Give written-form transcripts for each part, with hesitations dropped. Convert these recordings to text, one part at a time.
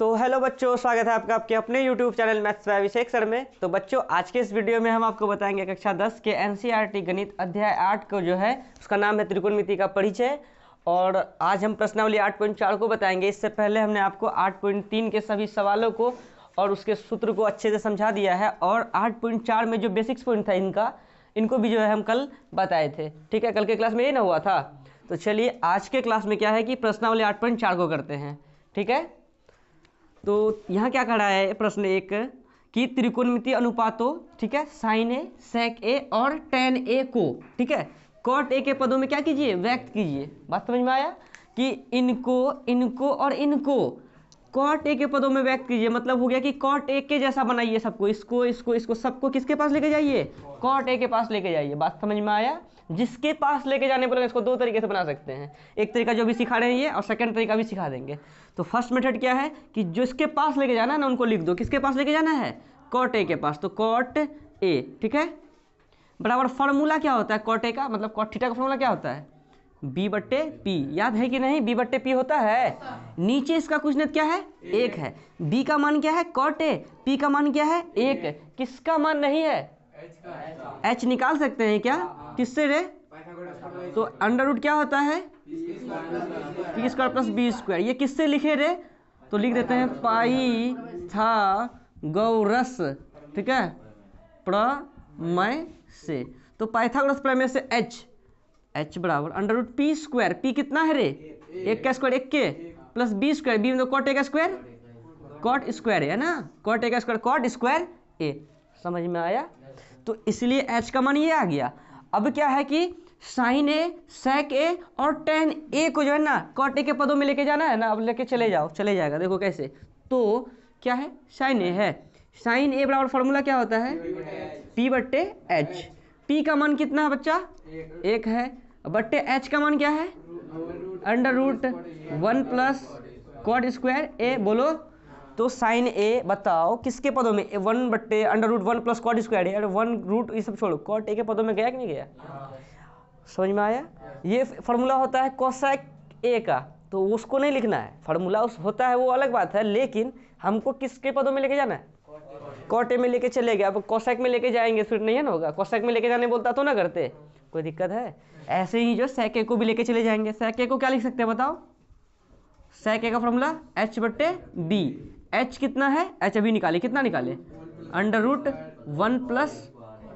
तो हेलो बच्चों, स्वागत है आपका आपके अपने YouTube channel maths by Abhishek sir में। तो बच्चों, आज के इस वीडियो में हम आपको बताएंगे कक्षा 10 के NCERT गणित अध्याय 8 को जो है उसका नाम है त्रिकोणमिति का परिचय। और आज हम प्रश्नावली 8.4 को बताएंगे। इससे पहले हमने आपको 8.3 के सभी सवालों को और उसके सूत्र को अच्छे से समझा दिया है। और 8.4 में जो बेसिक्स पॉइंट था इनको भी जो है हम कल बताए थे। ठीक है, कल के क्लास में ये ना हुआ था। तो चलिए आज के क्लास में क्या है कि प्रश्नावली 8.4 को करते हैं। ठीक है, तो यहाँ क्या कह रहा है प्रश्न एक कि त्रिकोणमितीय अनुपातों, ठीक है, साइन ए, सेक ए और टेन ए को, ठीक है, कॉट ए के पदों में क्या कीजिए, व्यक्त कीजिए। बात समझ में आया कि इनको और इनको कॉट ए के पदों में व्यक्त कीजिए। मतलब हो गया कि कॉट ए के जैसा बनाइए सबको, इसको सबको किसके पास लेके जाइए, कॉट ए के पास लेके जाइए। बात समझ में आया। जिसके पास लेके जाने पर इसको दो तरीके से बना सकते हैं। एक तरीका जो भी सिखा रहे हैं ये, और सेकंड तरीका भी सिखा देंगे। तो फर्स्ट मेथड क्या है कि जो इसके पास लेके जाना है ना उनको लिख दो। किसके पास लेके जाना है, कॉट ए के पास। तो कॉट ए, ठीक है, बराबर फॉर्मूला क्या होता है कॉट ए का, मतलब कॉट थीटा का फॉर्मूला क्या होता है, b/p। याद है कि नहीं, b/p होता है। नीचे इसका कुछ क्या है, एक है। b का मान क्या है, कॉट ए, p का मान क्या है, एक। किसका मान नहीं है, h निकाल सकते हैं क्या, किससे रे, तो अंडर रूट क्या होता है, p square plus b square. ये किससे लिखे रे, तो लिख देते हैं पाइथागोरस, ठीक है, प्रमेय से। तो पाइथागोरस प्रमेय से h बराबर under root p square. p कितना है रे, एक का स्क्वायर, एक के, प्लस b स्क्वायर, b मतलब कॉट ए का स्क्वायर, कॉट स्क्वायर है ना, कॉट ए का स्क्वायर, कॉट स्क्वायर a। समझ में आया। तो इसलिए h का मान ये आ गया। अब क्या है कि साइन ए, सेक ए और टेन ए को जो है ना कॉट ए के पदों में लेके जाना है ना। अब लेके चले जाओ, चले जाएगा। देखो कैसे, तो क्या है, साइन ए है, साइन ए बराबर फॉर्मूला क्या होता है, p/h। p का मान कितना है बच्चा, एक है, बट्टे h का मान क्या है, under root 1 plus cot square A. बोलो तो साइन ए बताओ किसके पदों में, 1 under root 1 plus cot square है, 1 रूट ये सब छोड़ो, कॉट ए के पदों में गया कि नहीं गया। समझ में आया। ये फार्मूला होता है कोसेक ए का, तो उसको नहीं लिखना है। फार्मूला उस होता है वो अलग बात है, लेकिन हमको किसके पदों में लेके जाना है, कॉट ए में लेके चले गए। अब कोसेक में लेके जाएंगे फिर नहीं है ना होगा। कोसेक में लेके जाने बोलता तो ना करते, कोई दिक्कत है। ऐसे ही जो सेक ए को भी लेके चले जाएंगे। सेक ए को क्या लिख सकते हैं बताओ, सेक ए का फॉर्मूला h/b। h कितना है, h अभी निकाले, कितना निकाले, under root 1 plus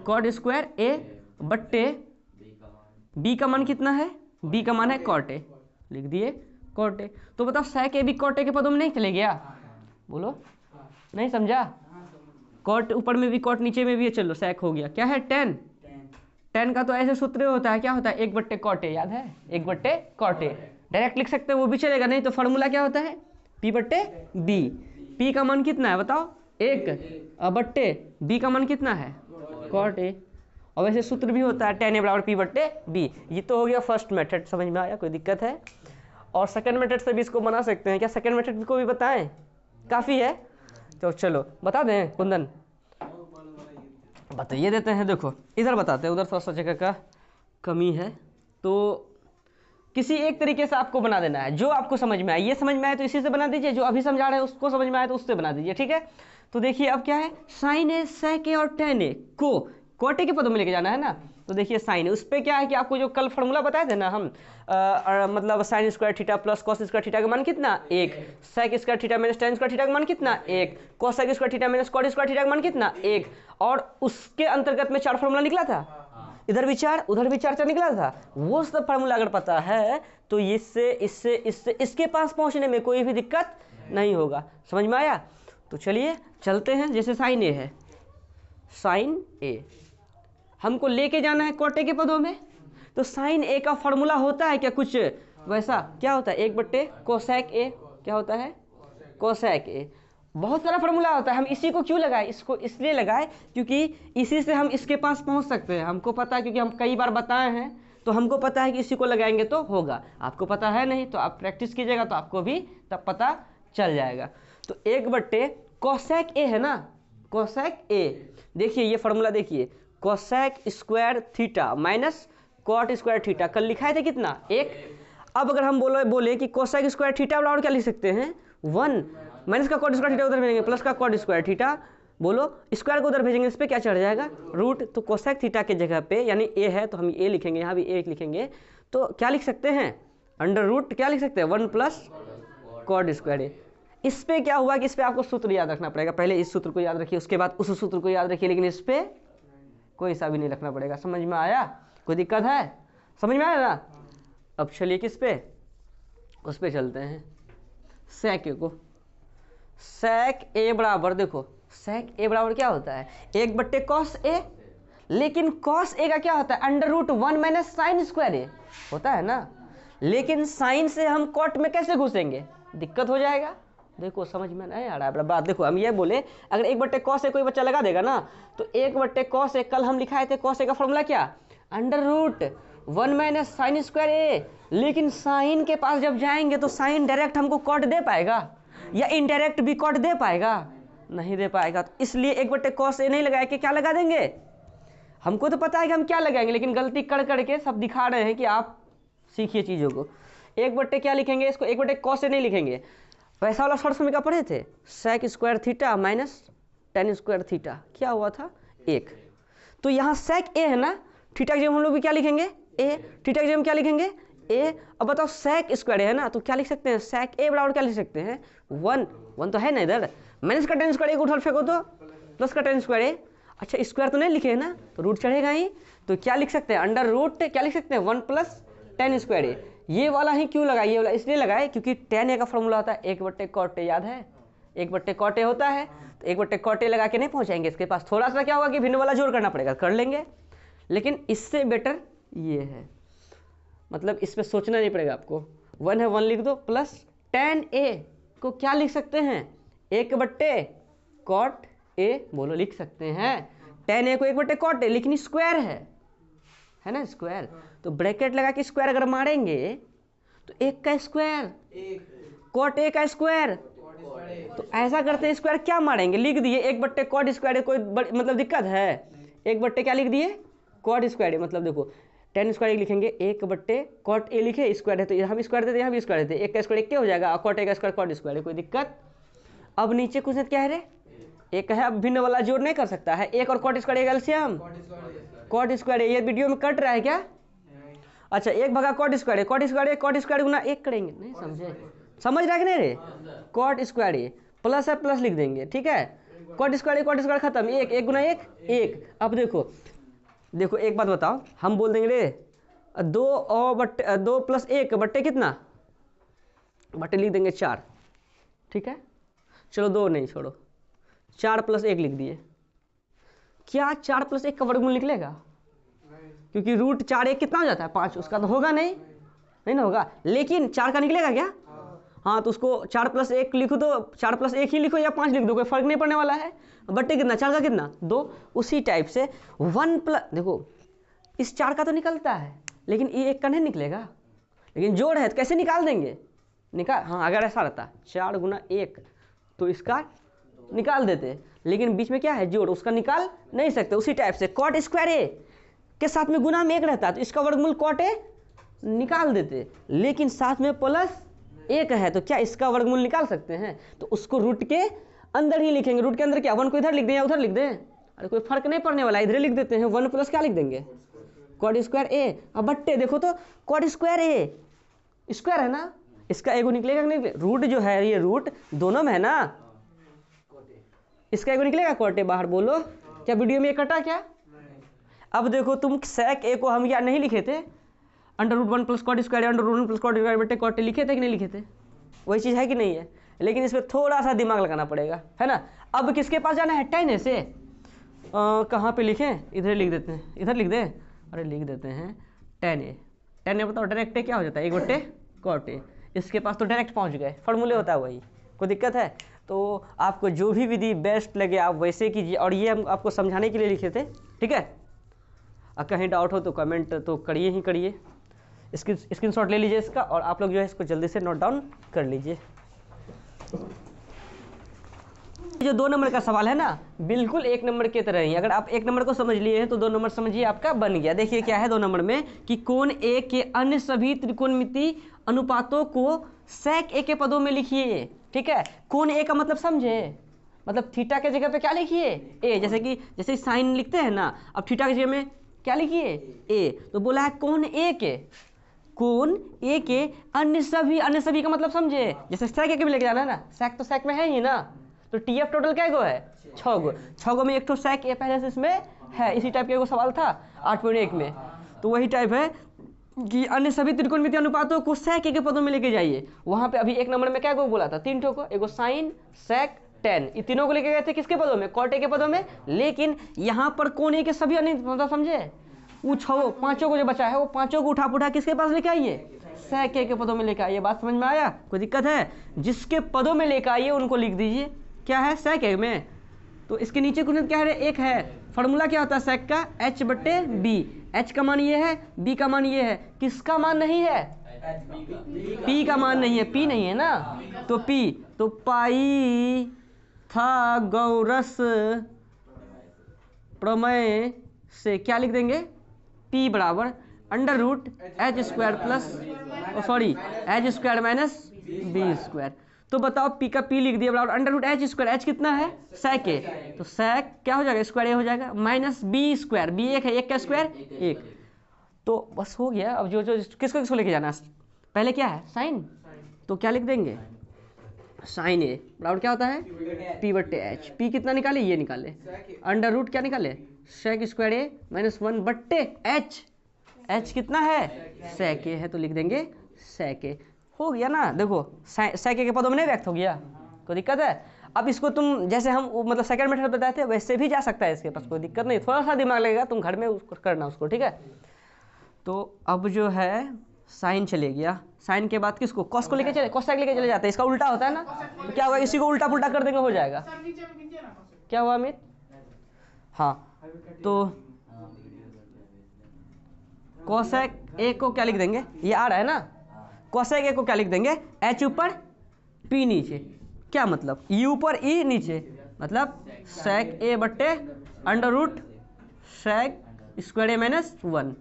cot square A बट्टे b का मान कितना है, b का मान है कॉट ए, लिख दिए कॉट ए। तो बताओ सेक ए भी कॉट ए के पदों में नहीं चले गया, बोलो नहीं समझा। कॉट ऊपर में भी कॉट नीचे में भी है, चलो सेक हो गया। क्या है, टेन का तो ऐसे सूत्र होता है, क्या होता है, 1/कॉट ए, याद है, 1/कॉट ए। डायरेक्ट लिख सकते हैं वो भी चलेगा, नहीं तो फॉर्मूला क्या होता है, p/b। p का मान कितना है बताओ, 1, बट्टे b का मान कितना है, कॉट ए। और वैसे सूत्र भी होता है tan a बराबर p/b। ये तो हो गया फर्स्ट मेथड, समझ में आया, कोई दिक्कत है। और सेकंड मेथड से भी इसको बना सकते हैं। क्या सेकंड मेथड को भी बताएं, काफ़ी है तो चलो बता दें। कुंदन बताइए देते हैं। देखो इधर बताते हैं, उधर थोड़ा सा जगह का कमी है। तो किसी एक तरीके से आपको बना देना है जो आपको समझ में आए। ये समझ में आए तो इसी से बना दीजिए, जो अभी समझा रहे हैं उसको समझ में आए तो उससे बना दीजिए। ठीक है, तो देखिए अब क्या है, साइन ए, सेक ए और टेन ए को कॉट ए के पदों में लेके जाना है ना। तो देखिए साइन ए, उस पर क्या है कि आपको जो कल फॉर्मूला बताए थे ना हम, मतलब sine square theta plus cos square theta का मान कितना, 1, sec square theta minus tan square theta का मान कितना, 1, cosec square theta minus cot square theta का मान कितना, 1। और उसके अंतर्गत में 4 फॉर्मूला निकला था, इधर भी 4 उधर भी 4 निकला था। वो सब फार्मूला अगर पता है तो इससे इससे इससे इसके पास पहुंचने में कोई भी दिक्कत नहीं होगा। समझ में आया। तो चलिए चलते हैं। जैसे साइन ए है, साइन ए हमको लेके जाना है कॉट ए के पदों में। तो साइन ए का फॉर्मूला होता है क्या कुछ वैसा, क्या होता है, 1/कोसेक ए, क्या होता है, कोसेक ए। बहुत सारा फॉर्मूला होता है। हम इसी को क्यों लगाए, इसको इसलिए लगाए क्योंकि इसी से हम इसके पास पहुंच सकते हैं। हमको पता है, क्योंकि हम कई बार बताए हैं, तो हमको पता है कि इसी को लगाएंगे तो होगा। आपको पता है नहीं तो आप प्रैक्टिस कीजिएगा तो आपको भी तब पता चल जाएगा। तो 1/कोसेक ए है ना, कोसेक ए। देखिए ये फॉर्मूला देखिए, cosec square theta minus cot square theta, कल लिखा थे कितना, 1। अब अगर हम बोले कि कोसेक स्क्वायर थीटा बराबर क्या लिख सकते हैं, 1 माइनस का कॉट स्क्वायर थीटा उधर भेजेंगे, प्लस का कॉट स्क्वायर थीटा, बोलो स्क्वायर को उधर भेजेंगे, इस पे क्या चढ़ जाएगा रूट। तो कोसेक थीटा के जगह पे यानी ए है तो हम ए लिखेंगे, यहाँ भी ए लिखेंगे, तो क्या लिख सकते हैं अंडर रूट क्या लिख सकते हैं 1 प्लस कॉट स्क्वायर ए। इस पे क्या हुआ कि इस पे आपको सूत्र याद रखना पड़ेगा, पहले इस सूत्र को याद रखिए, उसके बाद उस सूत्र को याद रखिए, लेकिन इस पे कोई हिसाब भी नहीं रखना पड़ेगा। समझ में आया? कोई दिक्कत है? समझ में आया ना? अब चलिए किस पे, उस पे चलते हैं सेक ए को। सेक ए बराबर, देखो सेक ए बराबर क्या होता है 1 कॉस ए, लेकिन कॉस ए का क्या होता है under root 1 minus sine square A होता है ना। लेकिन साइन से हम कॉट में कैसे घुसेंगे, दिक्कत हो जाएगा। देखो समझ में नहीं आ रहा है बात। देखो हम ये बोले अगर 1 कॉस ए कोई बच्चा लगा देगा ना, तो 1 कॉस ए, कल हम लिखाए थे कॉस ए का फॉर्मूला क्या under root 1 minus sine square A. लेकिन साइन के पास जब जाएंगे तो साइन डायरेक्ट हमको कॉट दे पाएगा या इनडायरेक्ट भी कॉट दे पाएगा, नहीं दे पाएगा। तो इसलिए 1 कॉस ए नहीं लगाए के क्या लगा देंगे, हमको तो पता है कि हम क्या लगाएंगे, लेकिन गलती कर करके सब दिखा रहे हैं कि आप सीखिए चीज़ों को। 1 क्या लिखेंगे, इसको 1 कॉस ए नहीं लिखेंगे, वैसा वाला शॉर्ट में क्या पढ़े थे sec square theta minus tan square theta, क्या हुआ था 1। तो यहाँ सेक ए है ना, थीटा की जगह हम लोग भी क्या लिखेंगे ए, थीटा की जगह हम क्या लिखेंगे ए। अब बताओ सेक स्क्वायर है ना, तो क्या लिख सकते हैं सेक ए बराबर क्या लिख सकते हैं 1 तो है ना इधर, माइनस का टेन स्क्वायर ए को उठा फेंको तो प्लस का टेन स्क्वायर ए। अच्छा स्क्वायर तो नहीं लिखे है ना, तो रूट चढ़ेगा ही, तो क्या लिख सकते हैं अंडर रूट क्या लिख सकते हैं 1 प्लस टेन स्क्वायर ए। ये वाला ही क्यों लगाए, ये वाला इसलिए लगाए क्योंकि टेन ए का फॉर्मूला होता है 1 कॉट ए, याद है 1 कॉट ए होता है। तो 1 कॉट ए लगा के नहीं पहुंचाएंगे, इसके पास थोड़ा सा क्या होगा कि भिन्न वाला जोड़ करना पड़ेगा, कर लेंगे। लेकिन इससे बेटर ये है, मतलब इस पर सोचना नहीं पड़ेगा आपको। 1 है 1 लिख दो, प्लस टेन ए को क्या लिख सकते हैं 1 कॉट ए, बोलो लिख सकते हैं टेन ए को 1 कॉट ए, लेकिन स्क्वायर है ना स्क्वायर। तो ब्रैकेट लगा के स्क्वायर अगर मारेंगे तो 1 का स्क्वायर कॉट ए का स्क्वायर, तो ऐसा करते हैं स्क्वायर क्या मारेंगे, लिख दिए 1 कॉट स्क्वायर, कोई मतलब दिक्कत है 1 क्या लिख दिए कॉट स्क्वायर। मतलब देखो टेन स्क्वायर लिखेंगे 1 कॉट ए लिखे, स्क्वायर है तो यहाँ भी स्क्वायर देते यहाँ भी स्क्वायर देते, 1 का स्क्वायर 1 हो जाएगा, कॉट ए का स्क्वायर कॉट स्क्वायर, कोई दिक्कत। अब नीचे कुछ क्या है रे, एक है, अब भिन्न वाला जोड़ नहीं कर सकता है, 1 और cot square LCM cot square. ये वीडियो में कट रहा है क्या? अच्छा 1 भागा कॉट स्क्वायर, कॉट स्क्वायर गुना 1 करेंगे, नहीं समझे, समझ रहा है कि नहीं रे, कॉट स्क्वायर प्लस है प्लस लिख देंगे, ठीक है, कॉट स्क्वायर खत्म, 1 गुना 1। अब देखो एक बात बताओ, हम बोल देंगे रे 2 प्लस 1 बट्टे कितना, बट्टे लिख देंगे 4, ठीक है, चलो 2 नहीं छोड़ो, 4 प्लस 1 लिख दिए। क्या 4 प्लस 1 का वर्गमूल निकलेगा? क्योंकि रूट 4 1 कितना हो जाता है 5, उसका तो होगा नहीं ना होगा, लेकिन 4 का निकलेगा क्या? हाँ, तो उसको 4 प्लस 1 लिखो तो 4 प्लस 1 ही लिखो या 5 लिख दो, कोई फर्क नहीं पड़ने वाला है। बट्टे कितना 4 का कितना 2, उसी टाइप से 1 प्लस, देखो इस 4 का तो निकलता है लेकिन ये 1 का नहीं निकलेगा, लेकिन जोड़ है तो कैसे निकाल देंगे, हाँ अगर ऐसा रहता 4 गुना 1 तो इसका निकाल देते, लेकिन बीच में क्या है जोड़, उसका निकाल नहीं सकते। उसी टाइप से कॉट स्क्वायर ए के साथ में गुना में 1 रहता है तो इसका वर्गमूल कॉट ए निकाल देते, लेकिन साथ में प्लस 1 है तो क्या इसका वर्गमूल निकाल सकते हैं? तो उसको रूट के अंदर ही लिखेंगे, रूट के अंदर क्या 1 को इधर लिख दें या उधर लिख दें, अरे कोई फर्क नहीं पड़ने वाला, इधर लिख देते हैं 1 प्लस क्या लिख देंगे कॉट स्क्वायर ए। अब बट्टे देखो तो कॉट स्क्वायर ए स्क्वायर है ना, इसका एगो निकलेगा कि नहीं निकलेगा, रूट जो है ये रूट दोनों में है ना, इसका एगो निकलेगा कॉट ए बाहर, बोलो क्या वीडियो में ये कटा क्या? अब देखो तुम सेक ए को हम क्या नहीं लिखे थे under root 1 plus cot square, under root 1 plus cot square बटे कॉट ए लिखे थे कि नहीं लिखे थे? वही चीज़ है कि नहीं है? लेकिन इसमें थोड़ा सा दिमाग लगाना पड़ेगा, है ना। अब किसके पास जाना है, टेन ए से, कहाँ पे लिखें, इधर लिख देते हैं, इधर लिख दें, अरे लिख देते हैं टेन ए बताओ डायरेक्ट क्या हो जाता है 1 कॉट ए, इसके पास तो डायरेक्ट पहुँच गए, फॉर्मूले होता है वही, कोई दिक्कत है? तो आपको जो भी विधि बेस्ट लगे आप वैसे कीजिए, और ये हम आपको समझाने के लिए लिखे थे, ठीक है। कहीं डाउट हो तो कमेंट तो करिए ही करिए, स्क्रीनशॉट ले लीजिए इसका, और आप लोग जो है इसको जल्दी से नोट डाउन कर लीजिए। जो 2 नंबर का सवाल है ना, बिल्कुल 1 नंबर की तरह ही, अगर आप 1 नंबर को समझ लिए हैं तो 2 नंबर समझिए आपका बन गया। देखिए क्या है 2 नंबर में कि कोण ए के अन्य सभी त्रिकोणमितीय अनुपातों को सेक ए के पदों में लिखिए। ठीक है। कोण ए का मतलब समझे, मतलब थीटा के जगह पे क्या लिखिए ए, जैसे साइन लिखते हैं ना, अब थीटा की जगह में क्या लिखिए ए। तो बोला है कोण ए के अन्य सभी का मतलब समझे, जैसे सेक के भी लेके जाना है ना, सेक तो सेक में है ही ना, तो टीएफ टोटल क्या गो है 6 गो में एक तो सेक ए पहले से इसमें है, इसी टाइप का एगो सवाल था 8.1 में, तो वही टाइप है कि अन्य सभी त्रिकोणमितीय अनुपातों को सेक ए के पदों में लेके जाइए। वहां पे अभी एक नंबर में क्या गो बोला था, 3 ठो को, एगो साइन सेक टेन, ये तीनों को लेके गए थे किसके पदों में, कॉट ए के पदों में। लेकिन यहाँ पर कोण ए के सभी अन्य मतलब समझे, वो 5 को जो बचा है वो 5 को उठा पुठा किसके पास लेके आइए, सेक ए के पदों में लेके आइए। बात समझ में आया, कोई दिक्कत है, जिसके पदों में लेके आइए उनको लिख दीजिए क्या है सेक ए में। तो इसके नीचे कुछ क्या है, एक है फॉर्मूला क्या होता है सेक का, एच बटे बी, एच का मान ये है, बी का मान ये है, किसका मान नहीं है, पी का मान नहीं है, पी नहीं है ना, तो पी, तो पाइथागोरस प्रमेय से क्या लिख देंगे, पी बराबर under root H square plus H square minus B square. तो बताओ पी का पी लिख दिया बराबर under root H square, H कितना है सेक ए, तो सेक क्या हो जाएगा स्क्वायर ए हो जाएगा, माइनस बी स्क्वायर, बी एक है, एक का स्क्वायर एक, तो बस हो गया। अब जो किसको लेके जाना है, पहले क्या है साइन, तो क्या लिख देंगे साइन ए बराबर क्या होता है पी बट्टे एच, पी कितना निकाले ये निकाले, अंडर रूट क्या निकाले सेक स्क्वायर ए माइनस 1 बट्टे एच, एच कितना है सेक ए है, तो लिख देंगे सेक ए, हो गया ना। देखो सेक ए के पदों में नहीं व्यक्त हो गया, कोई दिक्कत है। अब इसको तुम जैसे हम मतलब सेकंड मेथड बताए थे वैसे भी जा सकता है, इसके पास कोई दिक्कत नहीं, थोड़ा सा दिमाग लगेगा, तुम घर में उसको करना उसको, ठीक है। तो अब जो है साइन चले गया, साइन के बाद किसको कॉस को लेके चले, कॉसेक लेके चले जाते हैं, इसका उल्टा होता है ना, तो क्या हुआ इसी को उल्टा पुल्टा कर देंगे हो जाएगा, क्या हुआ अमित, हाँ, तो कोसेक ए को क्या लिख देंगे, ये आ रहा है ना, कोसेक ए को क्या लिख देंगे, एच ऊपर पी नीचे, क्या मतलब ई ऊपर ई नीचे, मतलब सेक ए बट्टे अंडर रूट सेक स्क्वायर ए माइनस 1,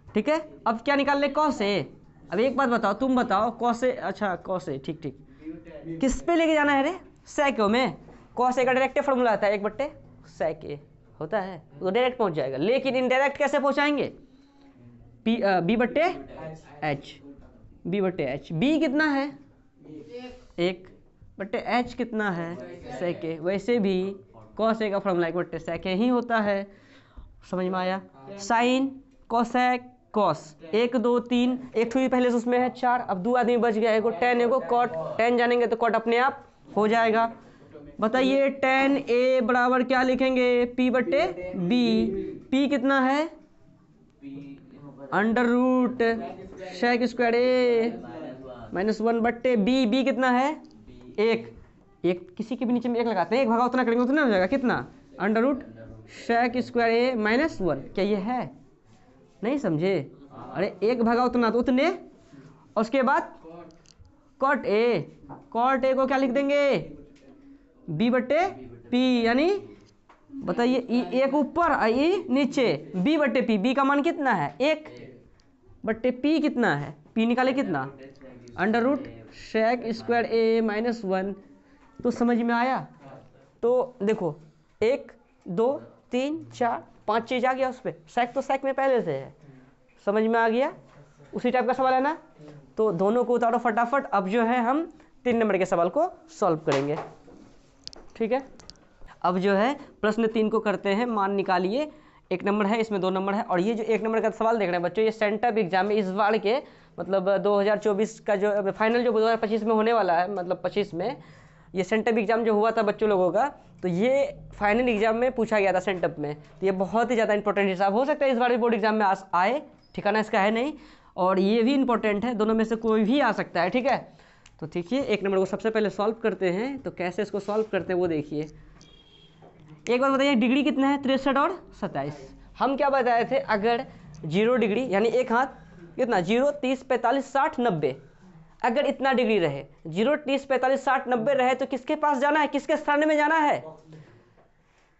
ठीक है। अब क्या निकाल ले कॉस ए, अब एक बात बताओ, तुम बताओ कॉस ए, अच्छा कॉस ए, ठीक ठीक, किस पे लेके जाना है रे, सेक में, कॉस ए का डायरेक्ट फॉर्मूला आता है 1 बट्टे सेक ए होता है, तो डायरेक्ट पहुंच जाएगा, लेकिन इनडायरेक्ट कैसे पहुंचाएंगे, बी बट्टे एच, बी बट्टे एच, बी कितना है 1 बट्टे एच कितना है सेक ए, वैसे भी कॉस ए का फॉर्मूला 1 बट्टे सेक ए ही होता है, समझ में आया। साइन कोसेक कॉस 1 2 3, एक ठो पहले से उसमें है 4, अब 2 आदमी बच गया, एगो टेन एगो कॉट, टेन जानेंगे तो कॉट अपने आप हो जाएगा। बताइए टेन ए बराबर क्या लिखेंगे, पी बट्टे बी, पी कितना है अंडर रूट सेक स्क्वायर ए माइनस 1 बट्टे बी, बी कितना है 1, किसी के भी नीचे में 1 लगाते हैं, 1 भागा उतना करेंगे उतना हो जाएगा, कितना अंडर रूट सेक स्क्वायर ए माइनस 1, क्या ये है, नहीं समझे, अरे 1 भागा उतना तो उतने, और उसके बाद कॉट ए को क्या लिख देंगे बी बट्टे पी, यानी बताइए ई 1 ऊपर ई नीचे, बी बट्टे पी, बी का मान कितना है 1 बट्टे पी कितना है, पी निकाले कितना अंडर रूट सेक स्क्वायर ए माइनस 1, तो समझ में आया। तो देखो 1 2 3 4 5 चीज आ गया उस पर, सेक तो सेक में पहले से है, समझ में आ गया, उसी टाइप का सवाल है ना, तो दोनों को उतारो फटाफट। अब जो है हम 3 नंबर के सवाल को सॉल्व करेंगे, ठीक है। अब जो है प्रश्न 3 को करते हैं, मान निकालिए, 1 नंबर है इसमें 2 नंबर है, और ये जो 1 नंबर का सवाल देख रहे हैं बच्चों, ये सेंटअप एग्जाम में इस बार के मतलब 2024 का जो फाइनल जो 2025 में होने वाला है, मतलब 25 में ये सेंटअप एग्जाम जो हुआ था बच्चों लोगों का, तो ये फाइनल एग्जाम में पूछा गया था सेंटअप में, तो ये बहुत ही ज़्यादा इंपॉर्टेंट हिसाब हो सकता है इस बार भी बोर्ड एग्जाम में आए, ठिकाना इसका है नहीं, और ये भी इंपॉर्टेंट है, दोनों में से कोई भी आ सकता है, ठीक है। तो देखिए 1 नंबर को सबसे पहले सॉल्व करते हैं, तो कैसे इसको सॉल्व करते हैं वो देखिए। एक बात बताइए डिग्री कितना है 63 और 27, हम क्या बताए थे, अगर 0 डिग्री यानी एक हाथ कितना 0 30 45 60 90, अगर इतना डिग्री रहे 0 30 45 60 90 रहे, तो किसके पास जाना है, किसके स्थान में जाना है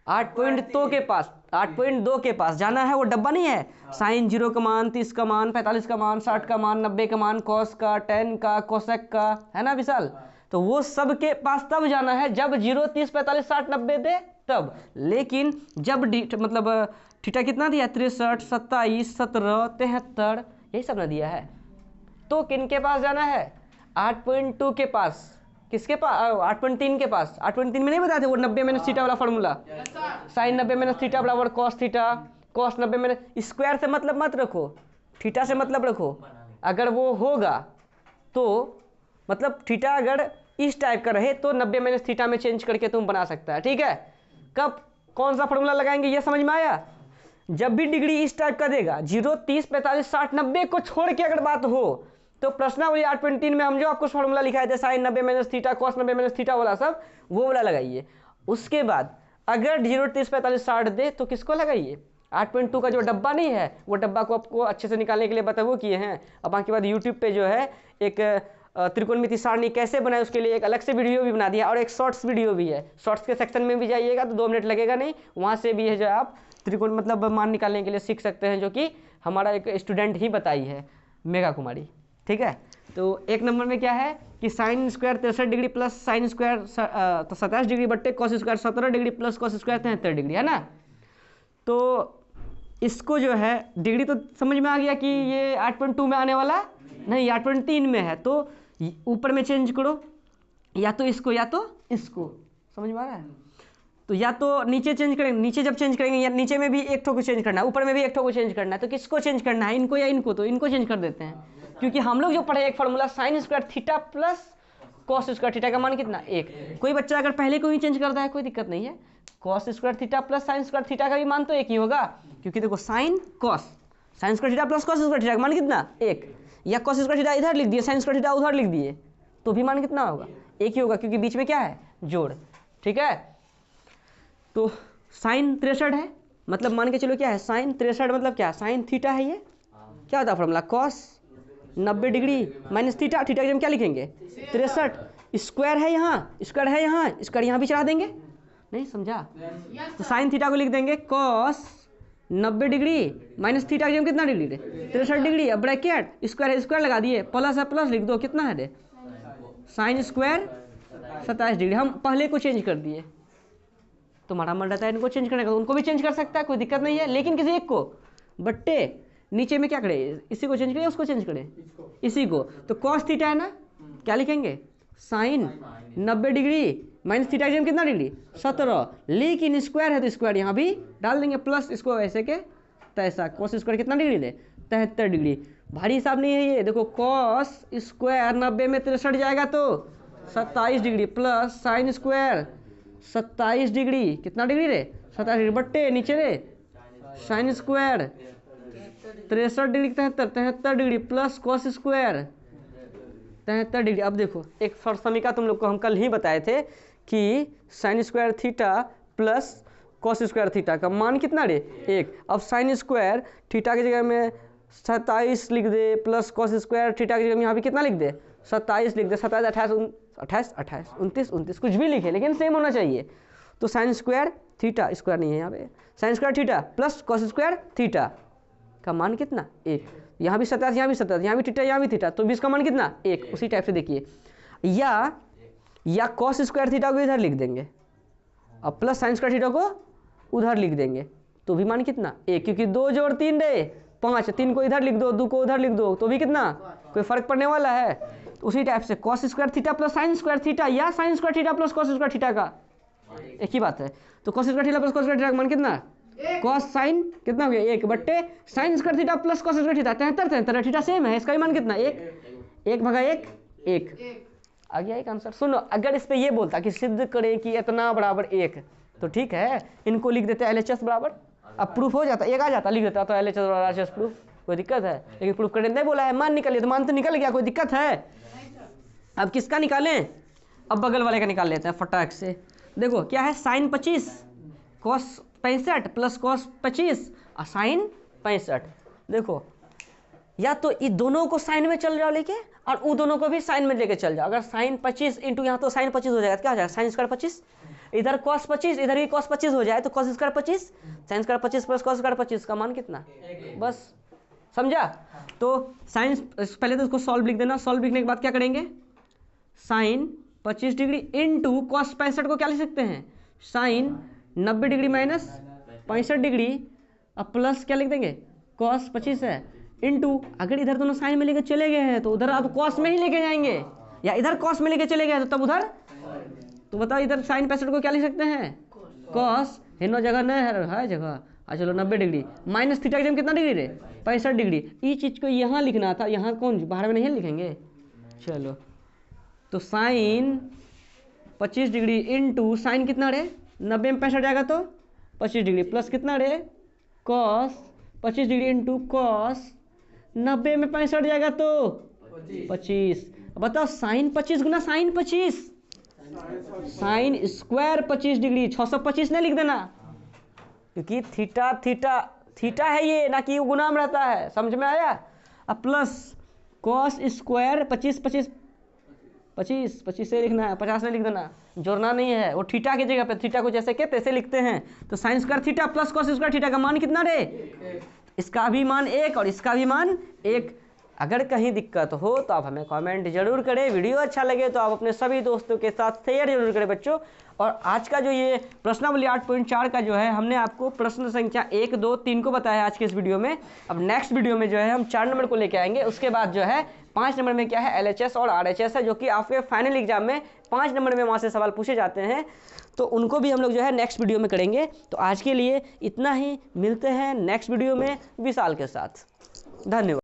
8.2 के पास, 8.2 के पास जाना है, वो डब्बा नहीं है, साइन 0 का मान 30 का मान 45 का मान 60 का मान 90 का मान, कॉस का 10 का कोसेक का, है ना विशाल, तो वो सब के पास तब जाना है जब 0, 30, 45, 60, 90 दे तब। लेकिन जब मतलब थीटा कितना दिया, 63, 27, 17, 73, यही सब ना दिया है। तो किन के पास जाना है, 8.2 के पास। किसके पास, 8.3 के पास। 8.3 में नहीं बताते वो 90 माइनस थीटा वाला फॉर्मूला, साइन 90 माइनस थीटा बराबर cos theta, cos 90 minus. Square से मतलब मत रखो, थीटा से मतलब रखो। अगर वो होगा तो मतलब थीटा अगर इस टाइप का रहे तो 90 माइनस थीटा में चेंज करके तुम बना सकता है, ठीक है। कब कौन सा फॉर्मूला लगाएंगे ये समझ में आया, जब भी डिग्री इस टाइप का देगा, 0, 30, 45, 60, 90 को छोड़ के अगर बात हो तो प्रश्नावली 8.3 में हम जो आपको फॉर्मूला लिखाए थे, sine 90 minus theta, cos 90 minus theta वाला सब, वो वाला लगाइए। उसके बाद अगर 0, 30, 45, 60 दे तो किसको लगाइए, 8.2 का जो डब्बा नहीं है, वो डब्बा को आपको अच्छे से निकालने के लिए बता वो किए हैं। अब बाकी बाद यूट्यूब पे जो है एक त्रिकोणमिति सारणी कैसे बनाए उसके लिए एक अलग से वीडियो भी बना दिया, और एक शॉर्ट्स वीडियो भी है। शॉर्ट्स के सेक्शन में भी जाइएगा तो 2 मिनट लगेगा नहीं, वहाँ से भी है जो आप त्रिकोण मतलब मान निकालने के लिए सीख सकते हैं, जो कि हमारा एक स्टूडेंट ही बताई है, मेघा कुमारी, ठीक है। तो 1 नंबर में क्या है कि sine square 63 degree plus sine square 27 degree बट्टे cos square 17 degree plus cos square 73 degree, है ना। तो इसको जो है डिग्री तो समझ में आ गया कि ये 8.2 में आने वाला नहीं, 8.3 में है, तो ऊपर में चेंज करो, या तो इसको या तो इसको, समझ में आ रहा है। तो या तो नीचे चेंज करेंगे, नीचे जब चेंज करेंगे या नीचे में भी एक ठो को चेंज करना है, ऊपर में भी एक ठो को चेंज करना है, तो किसको चेंज करना है, इनको या इनको, तो इनको चेंज कर देते हैं। क्योंकि हम लोग जो पढ़े एक formula sine square theta plus cos square theta का मान कितना, 1। कोई बच्चा अगर पहले को ही चेंज करता है कोई दिक्कत नहीं है, cos square theta plus sine square theta का भी मान तो 1 ही होगा। क्योंकि देखो sine cos, sign square theta plus cos square theta का मान कितना, 1, या कॉस स्क्वायर थीटा इधर लिख दिए, साइन स्क्वायर थीटा उधर लिख दिए, तो भी मान कितना होगा, 1 ही होगा, क्योंकि बीच में क्या है, जोड़, ठीक है। तो साइन 63 है, मतलब मान के चलो क्या है, साइन 63 मतलब क्या, साइन थीटा है, ये क्या होता है formula, cos 90 degree minus theta, theta की हम क्या लिखेंगे 63, स्क्वायर है यहाँ, स्क्वायर है यहाँ, स्क्वायर यहाँ भी चढ़ा देंगे, नहीं समझा। तो साइन थीटा को लिख देंगे कॉस 90 डिग्री माइनस थीटा की हम कितना डिग्री, 63 डिग्री। अब ब्रैकेट स्क्वायर स्क्वायर लगा दिए, प्लस है प्लस लिख दो, कितना है रे, साइन स्क्वायर 27 डिग्री। हम पहले को चेंज कर दिए, तुम्हारा मन रहता है इनको चेंज करने का, उनको भी चेंज कर सकता है, कोई दिक्कत नहीं है, लेकिन किसी एक को बट्टे नीचे में क्या करें, इसी को चेंज करें, उसको चेंज करें, इसी को। तो कॉस थीटा है ना, क्या लिखेंगे, साइन 90 डिग्री माइनस थीटा की हम कितना डिग्री, 17, लेकिन स्क्वायर है तो स्क्वायर यहाँ भी डाल देंगे, प्लस इसको ऐसे के तैसा, कॉस स्क्वायर कितना डिग्री ले, 73 डिग्री। भारी हिसाब नहीं है ये, देखो कॉस स्क्वायर 90 में 63 जाएगा तो 27 degree, plus sine square 27 degree, कितना डिग्री रे, 27 डिग्री, बट्टे नीचे रे sign square 63 degree 73 degree plus cos square 73 degree. अब देखो एक समीकरण तुम लोग को हम कल ही बताए थे कि sine square theta plus cos square theta का मान कितना रे, 1। अब साइन स्क्वायर थीटा की जगह में 27 लिख दे, प्लस कॉस स्क्वायर थीटा की जगह में यहाँ भी कितना लिख दे, 27 लिख दे, 27, 28, 29, 29 कुछ भी लिखे, लेकिन सेम होना चाहिए। तो साइन स्क्वायर थीटा, स्क्वायर नहीं है यहाँ पे, sign square theta plus cos square theta का मान कितना, 1। यहाँ भी 27, यहाँ भी 27, यहाँ भी थीटा, यहाँ भी थीटा, तो 20 का मान कितना, 1। उसी टाइप से देखिए, या कॉस स्क्वायर थीटा को इधर लिख देंगे और प्लस साइन स्क्वायर थीटा को उधर लिख देंगे, तो भी मान कितना, 1। क्योंकि 2 जोड़ 3 रे 5, 3 को इधर लिख दो, 2 को उधर लिख दो, तो भी कितना, कोई फर्क पड़ने वाला है। तो उसी टाइप से cos square theta plus sine square theta, या sine square theta plus cos square theta का एक ही बात है। तो cos square theta plus cos square theta का मान कितना, कॉस साइन कितना हो गया, 1 बट्टे sign square theta plus cos square theta 73, theta same है, इसका भी मान कितना, 1 भागा 1 आ गया एक आंसर। सुनो, अगर इस पे ये बोलता कि सिद्ध करें कि इतना बराबर 1, तो ठीक है, इनको लिख देते LHS बराबर, अब प्रूफ हो जाता, 1 आ जाता, लिख देता तो LHS बराबर RHS प्रूफ, कोई दिक्कत है। लेकिन प्रूफ करने नहीं बोला है, मान निकालिए, तो मान तो निकल गया, कोई दिक्कत है। अब किसका निकालें, अब बगल वाले का निकाल लेते हैं फटाक से। देखो क्या है, साइन 25 कॉस 65 प्लस कॉस 25 और साइन 65। देखो या तो ये दोनों को साइन में चल जाओ लेके, और वो दोनों को भी साइन में लेके चल जाओ। अगर साइन 25 इंटू यहाँ तो साइन 25 हो जाएगा, क्या हो जाएगा, साइन स्क्वायर 25, इधर कॉस 25, इधर भी कॉस 25 हो जाए, तो cos square 25, sine square 25 plus cos square 25 का मान कितना, बस समझा। तो साइन, पहले तो इसको सॉल्व लिख देना, सॉल्व लिखने के बाद क्या करेंगे, साइन 25 डिग्री इंटू कॉस 65 को क्या लिख सकते हैं, साइन 90 डिग्री माइनस 65 डिग्री, अब प्लस क्या लिख देंगे, कॉस 25 है, इंटू अगर इधर दोनों साइन में लेके चले गए हैं तो उधर आप कॉस में ही लेके जाएंगे, या इधर कॉस में लेके चले गए तो तब उधर, तो बताओ इधर साइन 65 को क्या लिख सकते हैं, कॉस, इन जगह नहीं है जगह, चलो 90 डिग्री माइनस थीटा की जगह कितना डिग्री रे, 65 डिग्री। ये चीज़ को यहाँ लिखना था, यहाँ कौन बाहर में नहीं लिखेंगे, चलो तो साइन 25 डिग्री इंटू साइन कितना रे, 90 में 65 जाएगा तो 25 डिग्री, प्लस कितना रे, कॉस 25 डिग्री इंटू कॉस 90 में 65 जाएगा तो 25। बताओ साइन 25 गुना साइन 25, साइन स्क्वायर 25 डिग्री, 625 नहीं लिख देना, क्योंकि थीटा थीटा थीटा है ये, ना कि गुना में रहता है, समझ में आया। अब प्लस कॉस स्क्वायर 25 से लिखना है, 50 नहीं लिख देना, जोड़ना नहीं है, वो थीटा की जगह पे थीटा को जैसे के तैसे लिखते हैं, तो sign square theta plus cos square theta का मान कितना रे, इसका भी मान 1 और इसका भी मान 1। अगर कहीं दिक्कत हो तो आप हमें कमेंट जरूर करें, वीडियो अच्छा लगे तो आप अपने सभी दोस्तों के साथ शेयर जरूर करें बच्चों। और आज का जो ये प्रश्नावली 8.4 का जो है, हमने आपको प्रश्न संख्या 1, 2, 3 को बताया आज के इस वीडियो में। अब नेक्स्ट वीडियो में जो है हम 4 नंबर को लेके आएंगे, उसके बाद जो है 5 नंबर में क्या है, LHS और RHS है, जो कि आपके फाइनल एग्जाम में 5 नंबर में वहाँ से सवाल पूछे जाते हैं, तो उनको भी हम लोग जो है नेक्स्ट वीडियो में करेंगे। तो आज के लिए इतना ही, मिलते हैं नेक्स्ट वीडियो में विशाल के साथ, धन्यवाद।